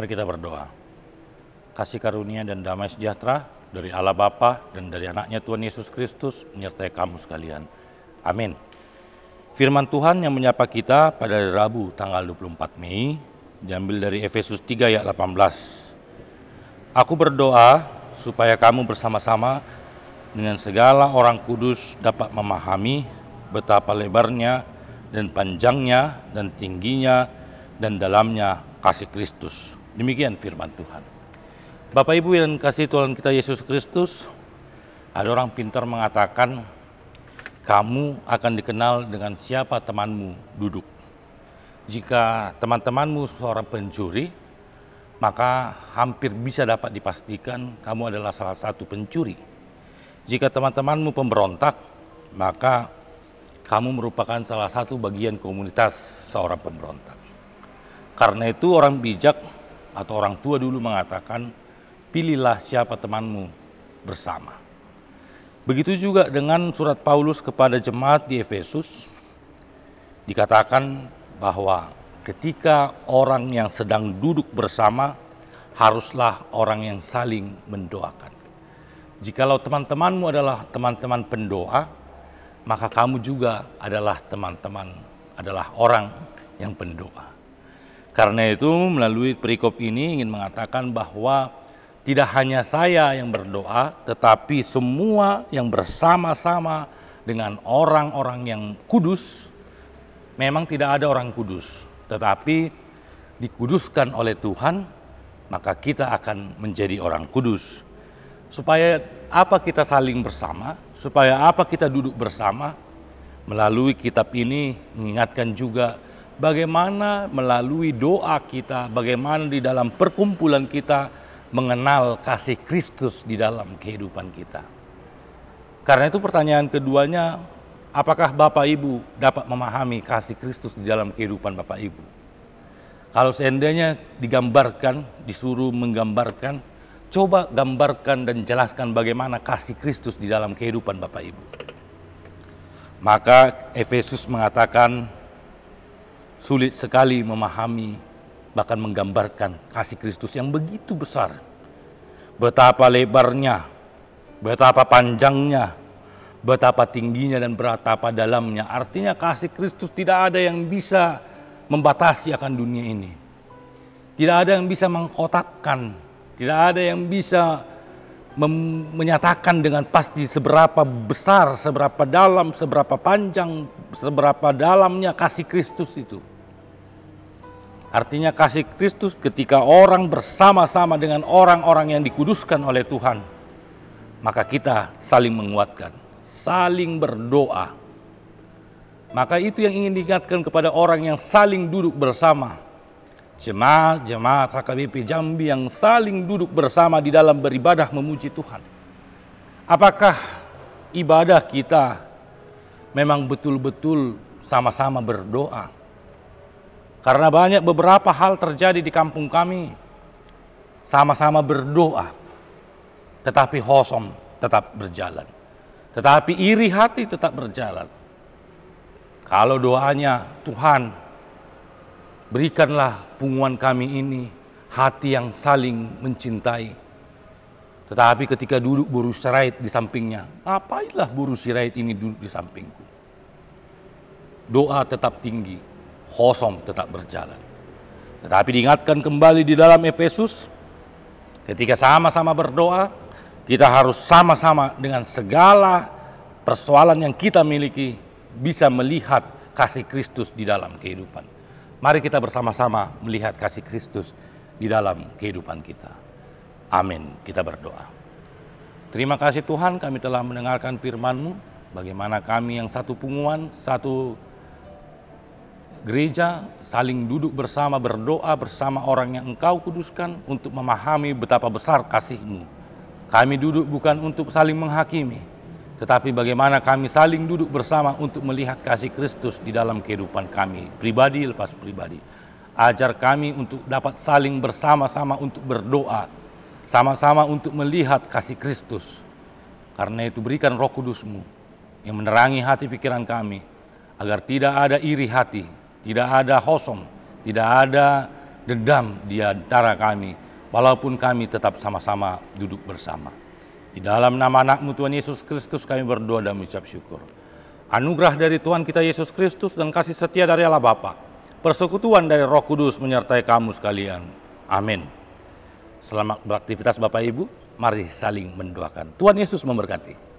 Mari kita berdoa. Kasih karunia dan damai sejahtera dari Allah Bapa dan dari anaknya Tuhan Yesus Kristus menyertai kamu sekalian. Amin. Firman Tuhan yang menyapa kita pada Rabu tanggal 24 Mei diambil dari Efesus 3 ayat 18. Aku berdoa supaya kamu bersama-sama dengan segala orang kudus dapat memahami betapa lebarnya dan panjangnya dan tingginya dan dalamnya kasih Kristus. Demikian firman Tuhan. Bapak Ibu yang kasih Tuhan kita Yesus Kristus, ada orang pintar mengatakan, kamu akan dikenal dengan siapa temanmu duduk. Jika teman-temanmu seorang pencuri, maka hampir bisa dapat dipastikan kamu adalah salah satu pencuri. Jika teman-temanmu pemberontak, maka kamu merupakan salah satu bagian komunitas seorang pemberontak. Karena itu orang bijak atau orang tua dulu mengatakan, pilihlah siapa temanmu bersama. Begitu juga dengan surat Paulus kepada jemaat di Efesus, dikatakan bahwa ketika orang yang sedang duduk bersama, haruslah orang yang saling mendoakan. Jikalau teman-temanmu adalah teman-teman pendoa, maka kamu juga adalah orang yang pendoa. Karena itu melalui perikop ini ingin mengatakan bahwa tidak hanya saya yang berdoa, tetapi semua yang bersama-sama dengan orang-orang yang kudus. Memang tidak ada orang kudus, tetapi dikuduskan oleh Tuhan, maka kita akan menjadi orang kudus. Supaya apa kita saling bersama, supaya apa kita duduk bersama, melalui kitab ini mengingatkan juga bagaimana melalui doa kita, bagaimana di dalam perkumpulan kita mengenal kasih Kristus di dalam kehidupan kita. Karena itu pertanyaan keduanya, apakah Bapak Ibu dapat memahami kasih Kristus di dalam kehidupan Bapak Ibu? Kalau seandainya digambarkan, disuruh menggambarkan, coba gambarkan dan jelaskan bagaimana kasih Kristus di dalam kehidupan Bapak Ibu. Maka Efesus mengatakan, sulit sekali memahami, bahkan menggambarkan kasih Kristus yang begitu besar. Betapa lebarnya, betapa panjangnya, betapa tingginya dan betapa dalamnya. Artinya kasih Kristus tidak ada yang bisa membatasi akan dunia ini. Tidak ada yang bisa mengkotakkan, tidak ada yang bisa menyatakan dengan pasti seberapa besar, seberapa dalam, seberapa panjang, seberapa dalamnya kasih Kristus itu. Artinya kasih Kristus ketika orang bersama-sama dengan orang-orang yang dikuduskan oleh Tuhan, maka kita saling menguatkan, saling berdoa. Maka itu yang ingin diingatkan kepada orang yang saling duduk bersama. Jemaat HKBP Jambi yang saling duduk bersama di dalam beribadah memuji Tuhan. Apakah ibadah kita memang betul-betul sama-sama berdoa? Karena banyak beberapa hal terjadi di kampung kami, sama-sama berdoa, tetapi kosong tetap berjalan. Tetapi iri hati tetap berjalan. Kalau doanya, Tuhan, berikanlah punguan kami ini hati yang saling mencintai. Tetapi ketika duduk buruh sirait di sampingnya, ngapainlah buruh sirait ini duduk di sampingku? Doa tetap tinggi, kosong tetap berjalan. Tetapi diingatkan kembali di dalam Efesus, ketika sama-sama berdoa, kita harus sama-sama dengan segala persoalan yang kita miliki bisa melihat kasih Kristus di dalam kehidupan. Mari kita bersama-sama melihat kasih Kristus di dalam kehidupan kita. Amin. Kita berdoa. Terima kasih Tuhan, kami telah mendengarkan firman-Mu, bagaimana kami yang satu punguan, satu gereja saling duduk bersama berdoa bersama orang yang Engkau kuduskan untuk memahami betapa besar kasih-Mu. Kami duduk bukan untuk saling menghakimi, tetapi bagaimana kami saling duduk bersama untuk melihat kasih Kristus di dalam kehidupan kami, pribadi lepas pribadi. Ajar kami untuk dapat saling bersama-sama untuk berdoa, sama-sama untuk melihat kasih Kristus. Karena itu berikan Roh Kudus-Mu yang menerangi hati pikiran kami, agar tidak ada iri hati, tidak ada kosong, tidak ada dendam di antara kami, walaupun kami tetap sama-sama duduk bersama. Di dalam nama anak-Mu Tuhan Yesus Kristus kami berdoa dan mengucap syukur. Anugerah dari Tuhan kita Yesus Kristus dan kasih setia dari Allah Bapa, persekutuan dari Roh Kudus menyertai kamu sekalian. Amin. Selamat beraktivitas Bapak Ibu, mari saling mendoakan. Tuhan Yesus memberkati.